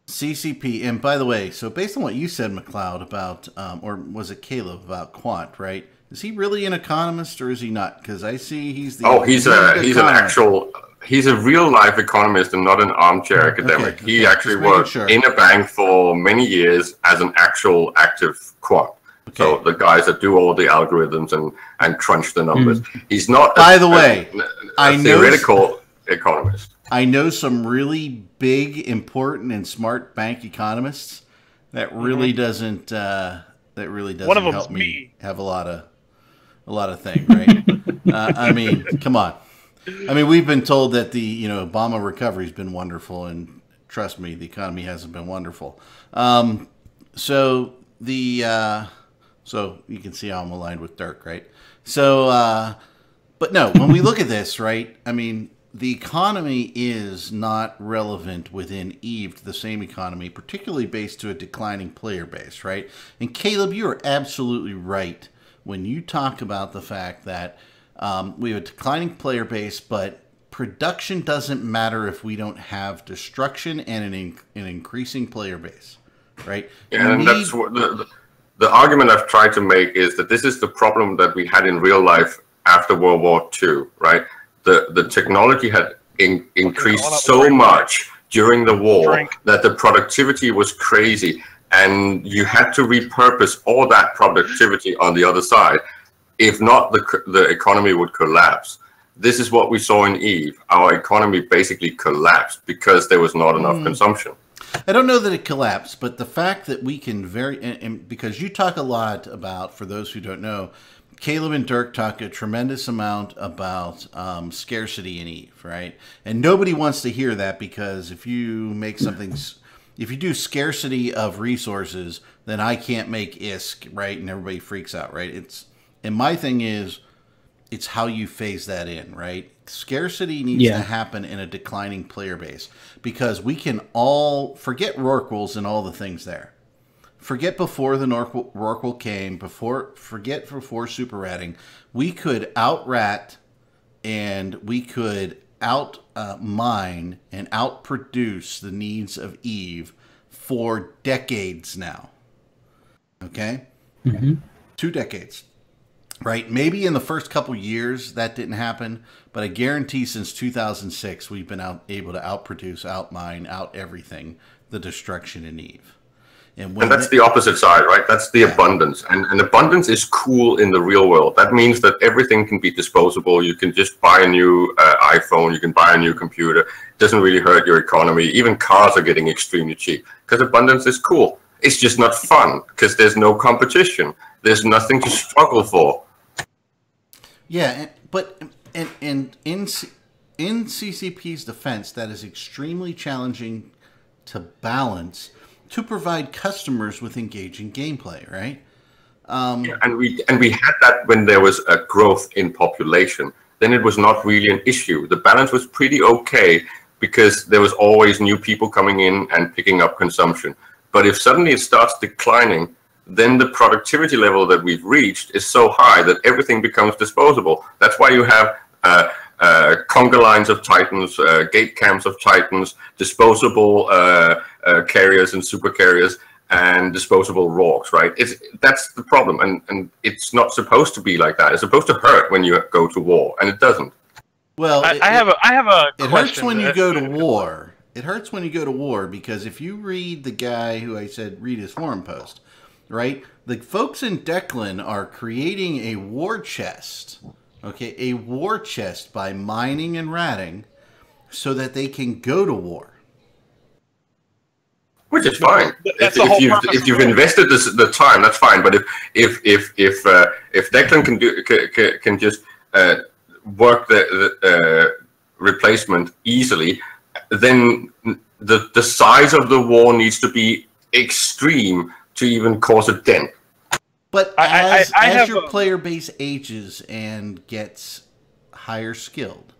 CCP, and by the way, so based on what you said, McLeod, about, or was it Caleb, about Quant, right? Is he really an economist or is he not? Because I see he's the he's a real life economist and not an armchair academic. He actually worked in a bank for many years as an actual active quant. Okay. So the guys that do all the algorithms and crunch the numbers. He's not. By the way, a theoretical economist. I know some really big, important, and smart bank economists. That really doesn't. That really doesn't One of them's help me me. have a lot of things, right? I mean, come on. I mean, we've been told that the Obama recovery has been wonderful, and trust me, the economy hasn't been wonderful. So you can see how I'm aligned with Dirk, right? So, but no, when we look at this, right? I mean, the economy is not relevant within EVE to the same economy, particularly based to a declining player base, right? And Caleb, you are absolutely right when you talk about the fact that we have a declining player base, but production doesn't matter if we don't have destruction and an increasing player base, right? Yeah, and that's what the argument I've tried to make is that this is the problem that we had in real life after World War II, right? The technology had increased so much during the war that the productivity was crazy, and you had to repurpose all that productivity on the other side. If not, the economy would collapse. This is what we saw in EVE. Our economy basically collapsed because there was not enough consumption. I don't know that it collapsed, but the fact that we can and because you talk a lot about, for those who don't know, Caleb and Dirk talk a tremendous amount about scarcity in EVE, right? And nobody wants to hear that, because if you make something, if you do scarcity of resources, then I can't make ISK, right? And everybody freaks out, right? And my thing is, it's how you phase that in, right? Scarcity needs to happen in a declining player base, because we can all forget Rorquals and all the things there. Forget before the Rorqual came, forget before super ratting. We could out-rat and we could out-mine and out-produce the needs of EVE for decades now. Okay? 2 decades. Right? Maybe in the first couple years that didn't happen, but I guarantee since 2006 we've been able to outproduce, outmine, out everything the destruction in EVE. And that's the opposite side, right? That's the abundance. And abundance is cool in the real world. That means that everything can be disposable. You can just buy a new iPhone. You can buy a new computer. It doesn't really hurt your economy. Even cars are getting extremely cheap because abundance is cool. It's just not fun because there's no competition. There's nothing to struggle for. Yeah, but in CCP's defense, that is extremely challenging to balance to provide customers with engaging gameplay, right? And we had that when there was a growth in population. Then it was not really an issue. The balance was pretty okay because there was always new people coming in and picking up consumption. But if suddenly it starts declining, then the productivity level that we've reached is so high that everything becomes disposable. That's why you have conga lines of Titans, gate cams of Titans, disposable carriers and super carriers, and disposable Rorks, right? That's the problem, and it's not supposed to be like that. It's supposed to hurt when you go to war, and it doesn't. Well, I have a it hurts when you go to war. It hurts when you go to war, because if you read the guy who I said read his forum post, right? The folks in Declan are creating a war chest, okay? A war chest by mining and ratting so that they can go to war. Which is fine. If you've invested the time, that's fine. But if Declan can just work the replacement easily, then the size of the war needs to be extreme to even cause a dent. But as your player base ages and gets higher skilled,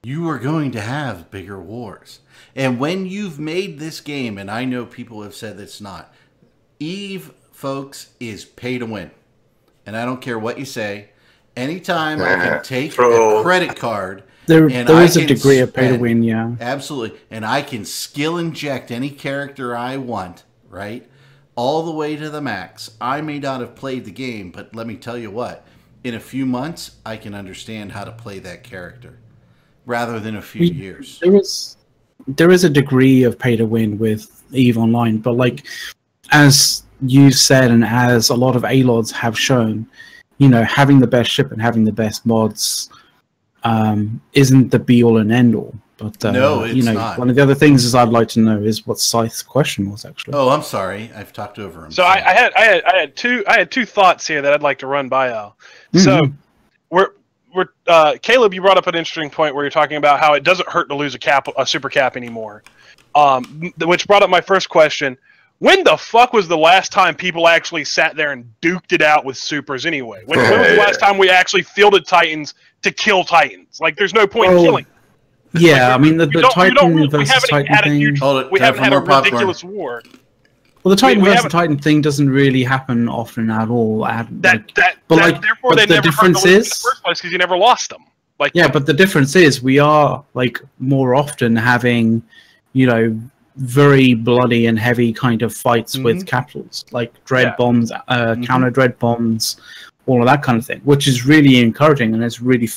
you are going to have bigger wars. And when you've made this game, and I know people have said it's not, EVE, folks, is pay to win. And I don't care what you say. Anytime I can take a credit card There And there I is a can degree of pay to spend- win, yeah. Absolutely. And I can skill inject any character I want, right? All the way to the max. I may not have played the game, but let me tell you what. In a few months, I can understand how to play that character rather than a few years. There is a degree of pay to win with EVE Online, but like as you said, and as a lot of ALODs have shown, you know, having the best ship and having the best mods isn't the be all and end all. But No, it's you know, not. one of the other things is I'd like to know is what Scythe's question was actually. Oh, I'm sorry. I've talked over him. So I had two thoughts here that I'd like to run by y'all. So we're Caleb, you brought up an interesting point where you're talking about how it doesn't hurt to lose a super cap anymore, which brought up my first question. When the fuck was the last time people actually sat there and duked it out with supers anyway? When was the last time we actually fielded Titans to kill Titans? Like, there's no point in killing. Yeah, I mean the We Titan versus haven't Titan had a thing. huge, Hold it, we time haven't for had a more popcorn. ridiculous war. Well, the Titan we versus haven't- Titan thing doesn't really happen often at all. Therefore, they the never difference hurt to lose in is, the first place because you never lost them. Like, yeah, but the difference is we are like more often having, you know, very bloody and heavy kind of fights with capitals, like dread bombs, counter dread bombs, all of that kind of thing, which is really encouraging, and it's really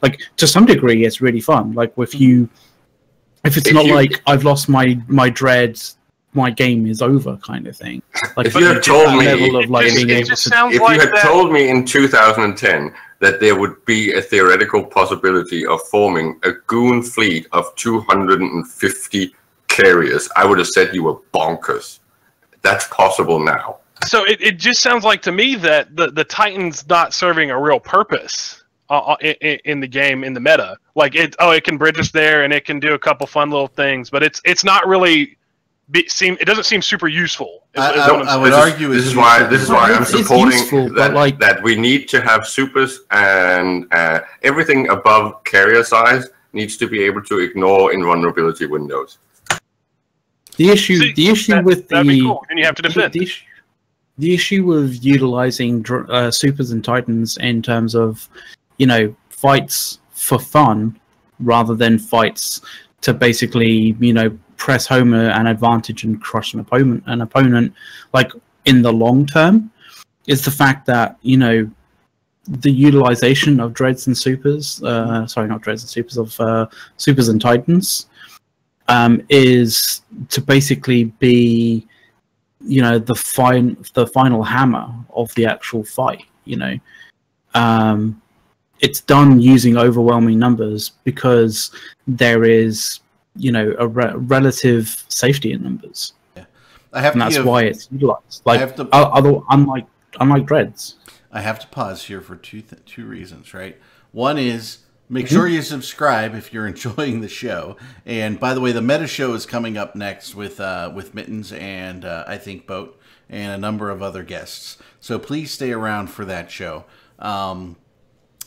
like to some degree it's really fun. Like if it's not like I've lost my dread, my game is over kind of thing. Like If you had told me, if you had told me in 2010 that there would be a theoretical possibility of forming a goon fleet of 250 carriers, I would have said you were bonkers. That's possible now. So it just sounds like to me that the Titan's not serving a real purpose in the game, in the meta. Like it can bridge us there and it can do a couple fun little things, but it's not really it doesn't seem super useful. I would argue this is why I'm supporting useful, that we need to have supers, and everything above carrier size needs to be able to ignore invulnerability windows. The issue with that'd be cool, and you have to defend. The issue with utilizing supers and titans in terms of, you know, fights for fun rather than fights to basically, you know, press home an advantage and crush an opponent, like in the long term, is the fact that, you know, the utilization of dreads and supers, not dreads and supers, of supers and titans, is to basically be, you know, the final hammer of the actual fight. You know, it's done using overwhelming numbers because there is, you know, a relative safety in numbers. Yeah, and that's why it's utilized. Like, unlike dreads. I have to pause here for two reasons. Right, one is make sure you subscribe if you're enjoying the show. And by the way, the meta show is coming up next with Mittens and I think Boat and a number of other guests. So please stay around for that show.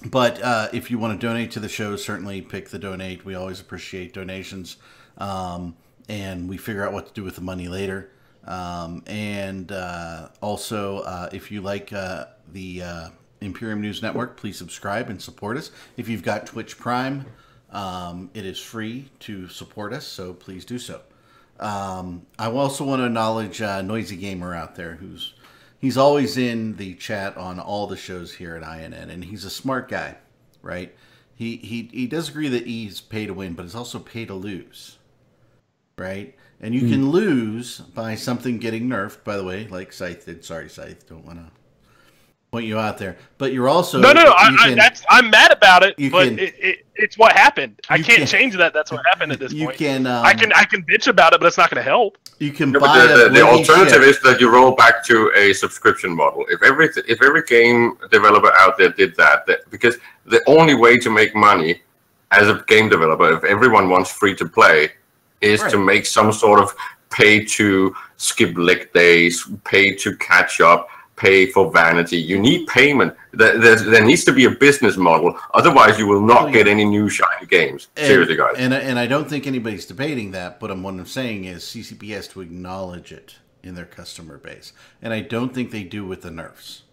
But if you want to donate to the show, certainly pick the donate. We always appreciate donations. And we figure out what to do with the money later. And also, if you like the Imperium News Network, please subscribe and support us. If you've got Twitch Prime, it is free to support us, so please do so. I also want to acknowledge Noisy Gamer out there, he's always in the chat on all the shows here at INN, and he's a smart guy, right? He does agree that he's pay to win, but it's also pay to lose, right? And you can lose by something getting nerfed, by the way, like Scythe did. Sorry, Scythe, don't want to point you out there, but you're also I'm mad about it, but it's what happened. I can't change that. That's what happened at this point. I can bitch about it, but it's not going to help. You can buy the alternative is that you roll back to a subscription model. If every game developer out there did that, because the only way to make money as a game developer, if everyone wants free to play, is to make some sort of pay to skip leg days, pay to catch up, pay for vanity. You need payment. There needs to be a business model. Otherwise, you will not get any new shiny games. Seriously, guys. And I don't think anybody's debating that, but what I'm saying is CCP has to acknowledge it in their customer base. And I don't think they do with the nerfs.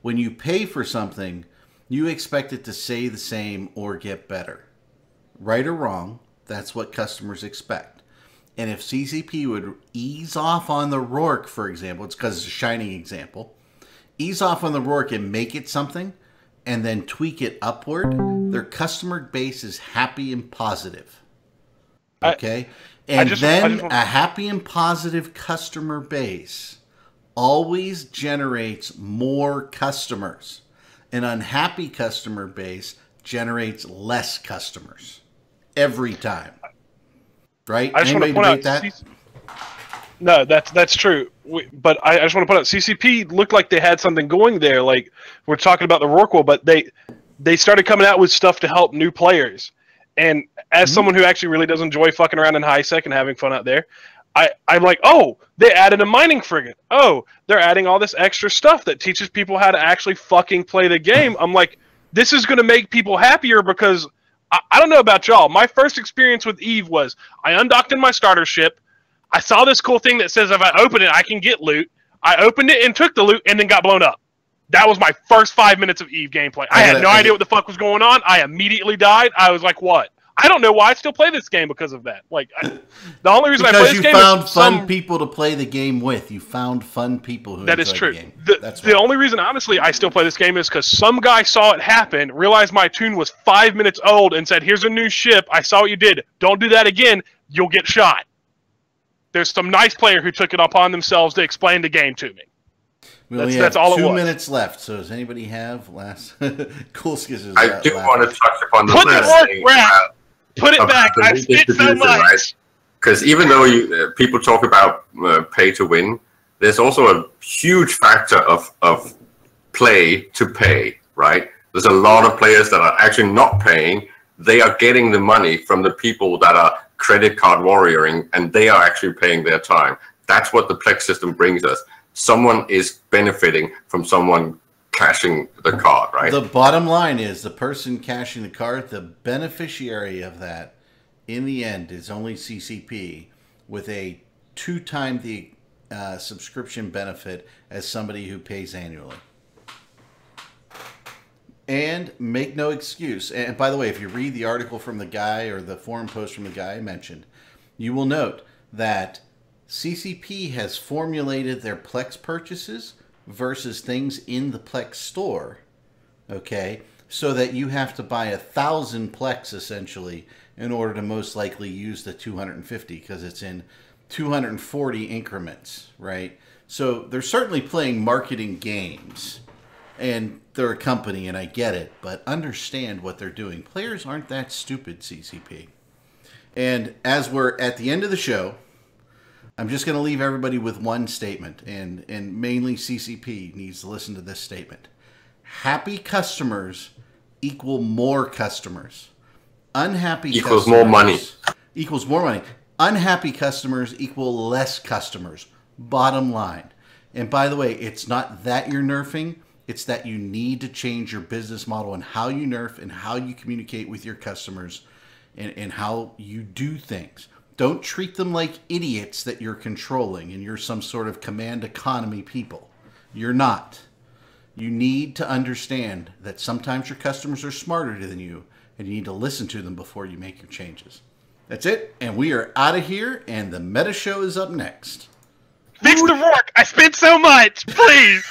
When you pay for something, you expect it to stay the same or get better. right or wrong, that's what customers expect. And if CCP would ease off on the Rourke, for example, it's because it's a shining example, ease off on the Rourke and make it something, and then tweak it upward, their customer base is happy and positive. Okay? And then a happy and positive customer base always generates more customers. An unhappy customer base generates less customers every time. Right? I just want to point out that. No, that's true. But I just want to point out CCP looked like they had something going there. Like we're talking about the Rorqual, but they started coming out with stuff to help new players. And as someone who actually really does enjoy fucking around in HiSec and having fun out there, I'm like, oh, they added a mining frigate. Oh, they're adding all this extra stuff that teaches people how to actually fucking play the game. I'm like, this is going to make people happier because I don't know about y'all. My first experience with EVE was I undocked in my starter ship. I saw this cool thing that says if I open it, I can get loot. I opened it and took the loot and then got blown up. That was my first 5 minutes of EVE gameplay. I had no idea what the fuck was going on. I immediately died. I was like, what? I don't know why I still play this game because of that. Like, the only reason I play this game is because you found fun people to play the game with. You found fun people who that is true. The game. The only reason, honestly, I still play this game is because some guy saw it happen, realized my tune was 5 minutes old, and said, here's a new ship. I saw what you did. Don't do that again. You'll get shot. There's some nice player who took it upon themselves to explain the game to me. That's all it was. 2 minutes left. So does anybody have last? Coolskis is I do want to touch upon the last thing. Put it back. I spit so much. Because even though people talk about pay to win, there's also a huge factor of play to pay, right? There's a lot of players that are actually not paying. They are getting the money from the people that are credit card warrioring, and they are actually paying their time. That's what the Plex system brings us. Someone is benefiting from someone cashing the card, right? The bottom line is the person cashing the card, the beneficiary of that, in the end, is only CCP with a 2 times the subscription benefit as somebody who pays annually. And make no excuse. And by the way, if you read the article from the guy or the forum post from the guy I mentioned, you will note that CCP has formulated their Plex purchases versus things in the Plex store, okay, so that you have to buy 1,000 Plex essentially in order to most likely use the 250 because it's in 240 increments, right? So they're certainly playing marketing games, and they're a company, and I get it, but understand what they're doing. Players aren't that stupid, CCP. And as we're at the end of the show, I'm just going to leave everybody with one statement, and mainly CCP needs to listen to this statement. Happy customers equal more customers. Unhappy equals customers more money. Equals more money. Unhappy customers equal less customers. Bottom line. And by the way, it's not that you're nerfing. It's that you need to change your business model and how you nerf and how you communicate with your customers and how you do things. Don't treat them like idiots that you're controlling and you're some sort of command economy people. You're not. You need to understand that sometimes your customers are smarter than you and you need to listen to them before you make your changes. That's it, and we are out of here, and the Meta Show is up next. Fix the Rourke! I spent so much! Please!